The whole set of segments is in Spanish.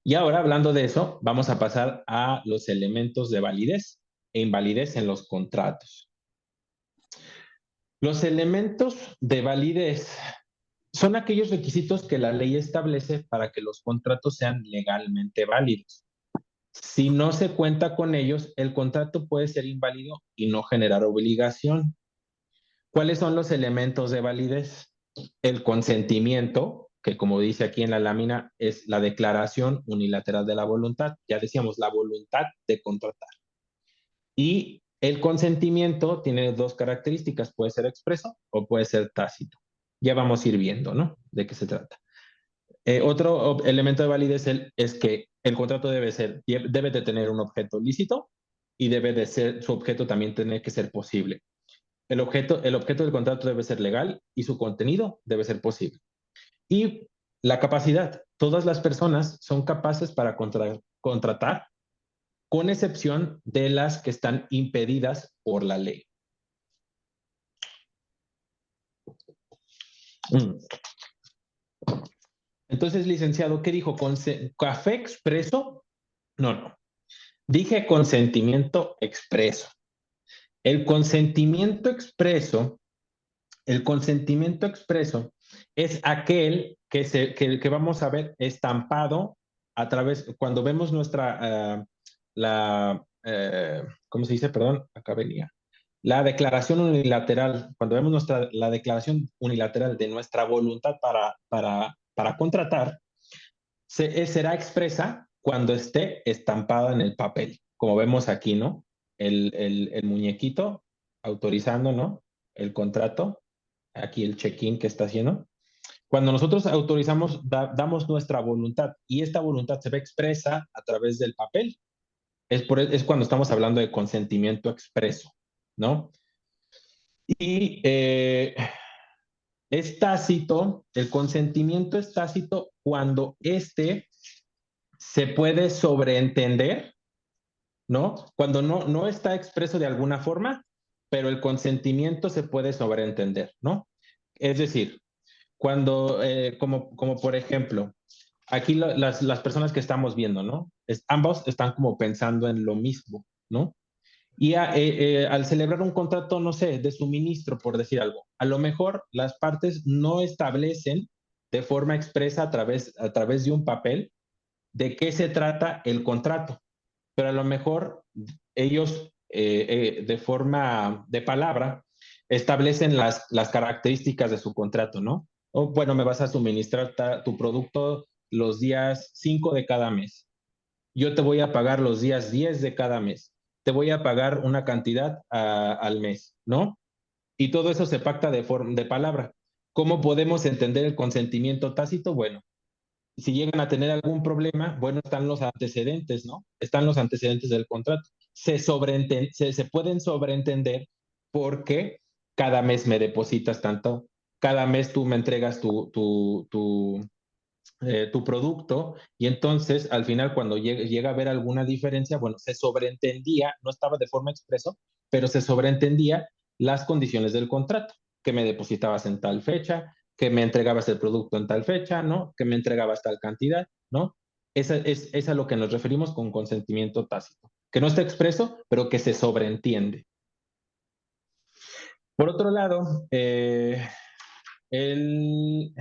Y ahora, hablando de eso, vamos a pasar a los elementos de validez e invalidez en los contratos. Los elementos de validez son aquellos requisitos que la ley establece para que los contratos sean legalmente válidos. Si no se cuenta con ellos, el contrato puede ser inválido y no generar obligación. ¿Cuáles son los elementos de validez? El consentimiento, que como dice aquí en la lámina, es la declaración unilateral de la voluntad. Ya decíamos, la voluntad de contratar. Y el consentimiento tiene dos características, puede ser expreso o puede ser tácito. Ya vamos a ir viendo, ¿no? De qué se trata. Otro elemento de validez es que el contrato debe de tener un objeto lícito y debe de ser, su objeto también tiene que ser posible. El objeto del contrato debe ser legal y su contenido debe ser posible. Y la capacidad. Todas las personas son capaces para contratar, con excepción de las que están impedidas por la ley. Mm. Entonces, licenciado, ¿qué dijo? ¿Café expreso? No, no. Dije consentimiento expreso. El consentimiento expreso, el consentimiento expreso es aquel que vamos a ver estampado a través, cuando vemos ¿cómo se dice? Perdón, acá venía. La declaración unilateral, cuando vemos la declaración unilateral de nuestra voluntad para contratar, será expresa cuando esté estampada en el papel, como vemos aquí, ¿no? El muñequito autorizando, ¿no? El contrato, aquí el check-in que está haciendo. Cuando nosotros autorizamos, damos nuestra voluntad y esta voluntad se ve expresa a través del papel. Es cuando estamos hablando de consentimiento expreso, ¿no? Y es tácito, el consentimiento es tácito cuando se puede sobreentender, ¿no? Cuando no está expreso de alguna forma, pero el consentimiento se puede sobreentender, ¿no? Es decir, como por ejemplo, aquí las personas que estamos viendo, ¿no? Ambos están como pensando en lo mismo, ¿no? Y al celebrar un contrato, no sé, de suministro, por decir algo, a lo mejor las partes no establecen de forma expresa a través de un papel de qué se trata el contrato, pero a lo mejor ellos de forma de palabra establecen las características de su contrato, ¿no? O bueno, me vas a suministrar tu producto los días 5 de cada mes. Yo te voy a pagar los días 10 de cada mes. Te voy a pagar una cantidad al mes, ¿no? Y todo eso se pacta de palabra. ¿Cómo podemos entender el consentimiento tácito? Bueno, si llegan a tener algún problema, bueno, están los antecedentes, ¿no? Están los antecedentes del contrato. Se pueden sobreentender porque cada mes me depositas tanto, cada mes tú me entregas tu producto y entonces al final cuando llega a haber alguna diferencia, bueno, se sobreentendía, no estaba de forma expreso, pero se sobreentendía las condiciones del contrato, que me depositabas en tal fecha, que me entregabas el producto en tal fecha, ¿no? Que me entregabas tal cantidad, ¿no? Es a lo que nos referimos con consentimiento tácito, que no está expreso, pero que se sobreentiende. Por otro lado, el,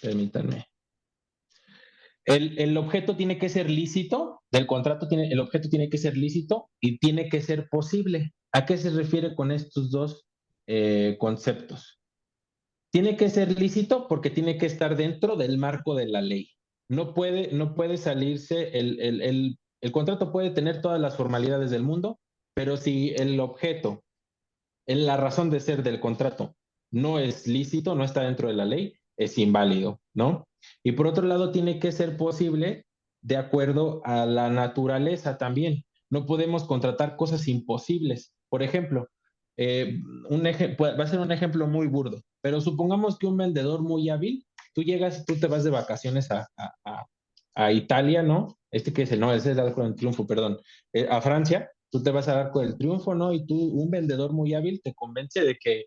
permítanme, el objeto tiene que ser lícito, el objeto tiene que ser lícito y tiene que ser posible. ¿A qué se refiere con estos dos conceptos? Tiene que ser lícito porque tiene que estar dentro del marco de la ley. No puede salirse, el contrato puede tener todas las formalidades del mundo, pero si el objeto, en la razón de ser del contrato, no es lícito, no está dentro de la ley, es inválido, ¿no? Y por otro lado, tiene que ser posible de acuerdo a la naturaleza también. No podemos contratar cosas imposibles. Por ejemplo, eh, va a ser un ejemplo muy burdo, pero supongamos que un vendedor muy hábil, tú te vas de vacaciones a Italia, ¿no? Que es no, ese es el Arco del Triunfo, perdón, a Francia, tú te vas al Arco del Triunfo, ¿no? Y un vendedor muy hábil te convence de que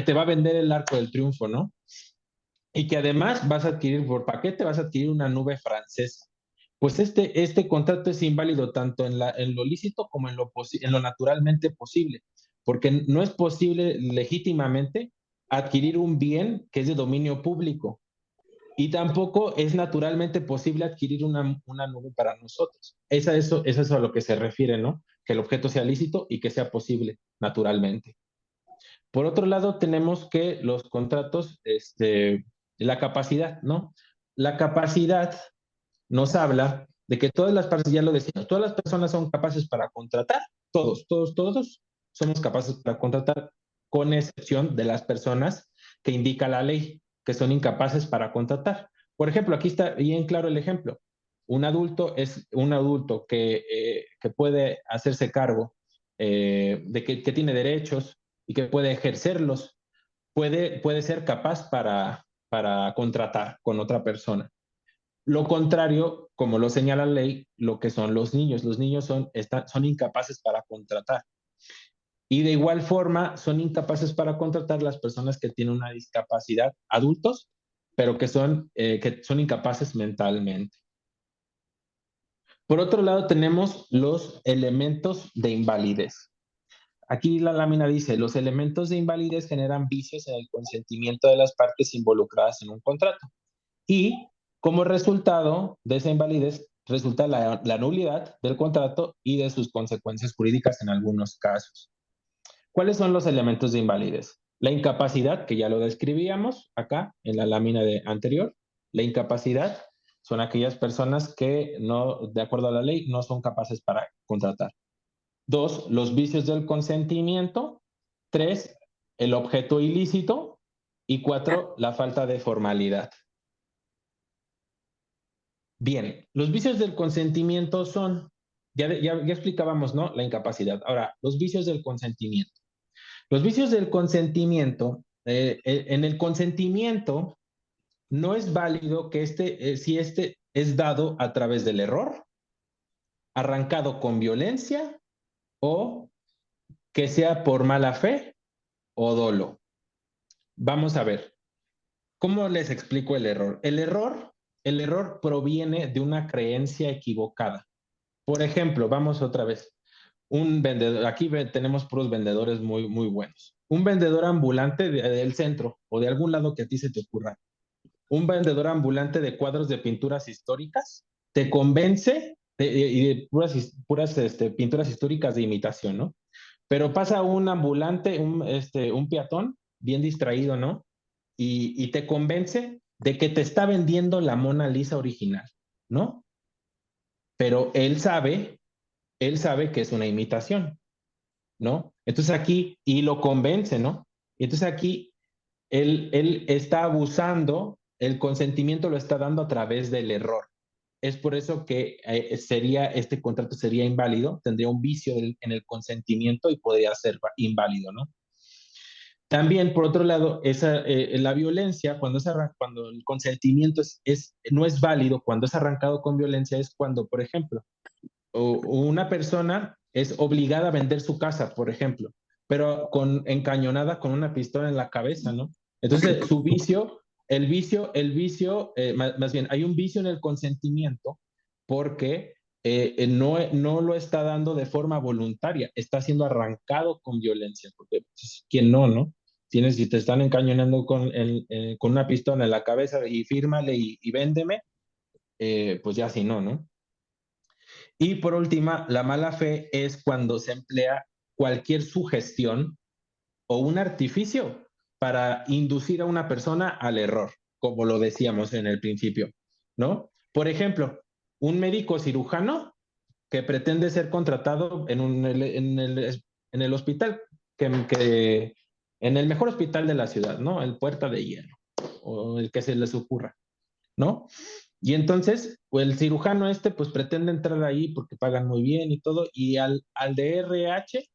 te va a vender el Arco del Triunfo, ¿no? y que además vas a adquirir por paquete, vas a adquirir una nube francesa. Pues este contrato es inválido tanto en lo lícito como en lo naturalmente posible, porque no es posible legítimamente adquirir un bien que es de dominio público y tampoco es naturalmente posible adquirir una nube para nosotros. Es eso a lo que se refiere, ¿no? Que el objeto sea lícito y que sea posible naturalmente. Por otro lado, tenemos que los contratos, la capacidad, ¿no? La capacidad nos habla de que todas las partes, ya lo decíamos, todas las personas son capaces para contratar, todos somos capaces para contratar, con excepción de las personas que indica la ley, que son incapaces para contratar. Por ejemplo, aquí está bien claro el ejemplo. Un adulto es un adulto que puede hacerse cargo, que tiene derechos y que puede ejercerlos, puede ser capaz para contratar con otra persona. Lo contrario, como lo señala la ley, lo que son los niños son incapaces para contratar. Y de igual forma, son incapaces para contratar las personas que tienen una discapacidad, adultos, pero que son incapaces mentalmente. Por otro lado, tenemos los elementos de invalidez. Aquí la lámina dice, los elementos de invalidez generan vicios en el consentimiento de las partes involucradas en un contrato. Y como resultado de esa invalidez resulta la nulidad del contrato y de sus consecuencias jurídicas en algunos casos. ¿Cuáles son los elementos de invalidez? La incapacidad, que ya lo describíamos acá en la lámina anterior. La incapacidad son aquellas personas que no, de acuerdo a la ley, no son capaces para contratar. 2, los vicios del consentimiento. 3, el objeto ilícito. Y 4, la falta de formalidad. Bien, los vicios del consentimiento son, ya explicábamos, ¿no? La incapacidad. Ahora, los vicios del consentimiento. Los vicios del consentimiento, en el consentimiento no es válido que si este es dado a través del error, arrancado con violencia o que sea por mala fe o dolo. Vamos a ver, ¿cómo les explico el error? El error proviene de una creencia equivocada. Por ejemplo, vamos otra vez. Un vendedor, aquí tenemos puros vendedores muy, muy buenos. Un vendedor ambulante del centro o de algún lado que a ti se te ocurra. Un vendedor ambulante de cuadros de pinturas históricas te convence y de puras pinturas históricas de imitación, ¿no? Pero pasa un ambulante, un peatón bien distraído, ¿no? Y te convence de que te está vendiendo la Mona Lisa original, ¿no? Pero él sabe que es una imitación, ¿no? Entonces aquí, y lo convence, ¿no? Y entonces aquí él está abusando, el consentimiento lo está dando a través del error. Es por eso que este contrato sería inválido, tendría un vicio en el consentimiento y podría ser inválido, ¿no? También, por otro lado, la violencia, cuando el consentimiento no es válido, cuando es arrancado con violencia, es cuando, por ejemplo, una persona es obligada a vender su casa, por ejemplo, pero encañonada con una pistola en la cabeza, ¿no? Entonces, más bien, hay un vicio en el consentimiento porque no lo está dando de forma voluntaria, está siendo arrancado con violencia, porque pues, ¿quién no, no? Si te están encañonando con una pistola en la cabeza y fírmale y véndeme, pues ya si no, ¿no? Y por última, la mala fe es cuando se emplea cualquier sugestión o un artificio para inducir a una persona al error, como lo decíamos en el principio, ¿no? Por ejemplo, un médico cirujano que pretende ser contratado en el hospital, en el mejor hospital de la ciudad, ¿no? El Puerta de Hierro, o el que se les ocurra, ¿no? Y entonces, pues el cirujano pues pretende entrar ahí porque pagan muy bien y todo, y al de RH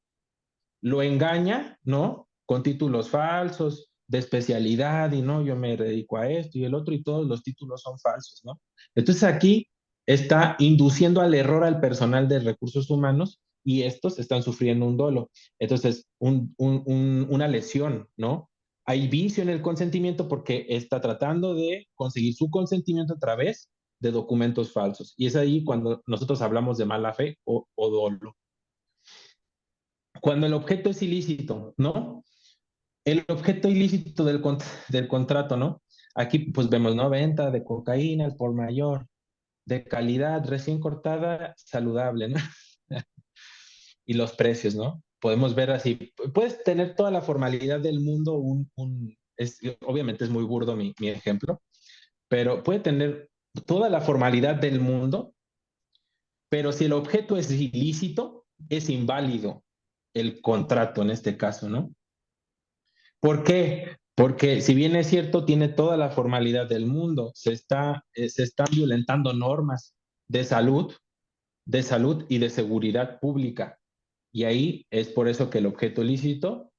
lo engaña, ¿no? Con títulos falsos, de especialidad, y no, yo me dedico a esto y el otro, y todos los títulos son falsos, ¿no? Entonces aquí está induciendo al error al personal de recursos humanos y estos están sufriendo un dolo. Entonces, una lesión, ¿no? hay vicio en el consentimiento porque está tratando de conseguir su consentimiento a través de documentos falsos. Y es ahí cuando nosotros hablamos de mala fe o dolo. Cuando el objeto es ilícito, ¿no? El objeto ilícito del contrato, ¿no? Aquí pues vemos, ¿no? Venta de cocaína al por mayor, de calidad, recién cortada, saludable, ¿no? Y los precios, ¿no? Podemos ver así, puedes tener toda la formalidad del mundo, obviamente es muy burdo mi ejemplo, pero puede tener toda la formalidad del mundo, pero si el objeto es ilícito, es inválido el contrato en este caso, ¿no? ¿Por qué? Porque si bien es cierto, tiene toda la formalidad del mundo, se están violentando normas de salud, de salud y de seguridad pública. Y ahí es por eso que el objeto ilícito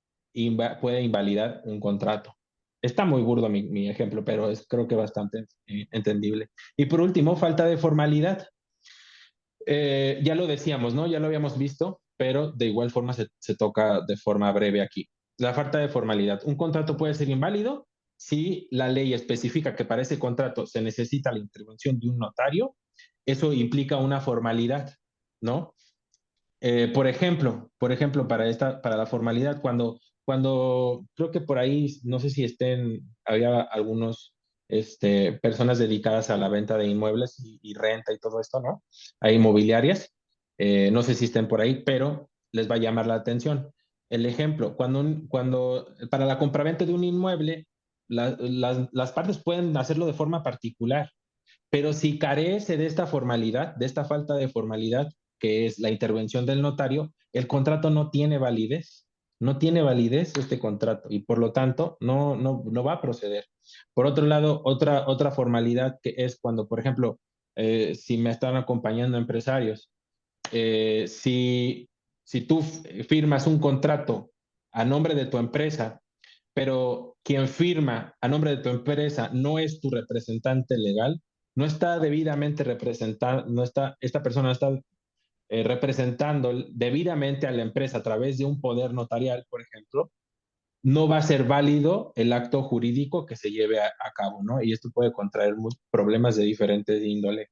puede invalidar un contrato. Está muy burdo mi ejemplo, pero es creo que bastante entendible. Y por último, falta de formalidad. Ya lo decíamos, ¿no? Ya lo habíamos visto, pero de igual forma se toca de forma breve aquí. La falta de formalidad. Un contrato puede ser inválido si la ley especifica que para ese contrato se necesita la intervención de un notario. Eso implica una formalidad, ¿no? Por ejemplo, para la formalidad, cuando creo que por ahí, no sé si había algunos personas dedicadas a la venta de inmuebles y renta y todo esto, ¿no? Hay inmobiliarias, no sé si estén por ahí, pero les va a llamar la atención. El ejemplo, cuando para la compraventa de un inmueble, las partes pueden hacerlo de forma particular, pero si carece de esta formalidad, de esta falta de formalidad, que es la intervención del notario, el contrato no tiene validez. No tiene validez este contrato y por lo tanto no va a proceder. Por otro lado, otra formalidad que es cuando, por ejemplo, si me están acompañando empresarios, si tú firmas un contrato a nombre de tu empresa, pero quien firma a nombre de tu empresa no es tu representante legal, no está debidamente representado, esta persona no está representando debidamente a la empresa a través de un poder notarial, por ejemplo, no va a ser válido el acto jurídico que se lleve a cabo, ¿no? Y esto puede contraer problemas de diferentes índole.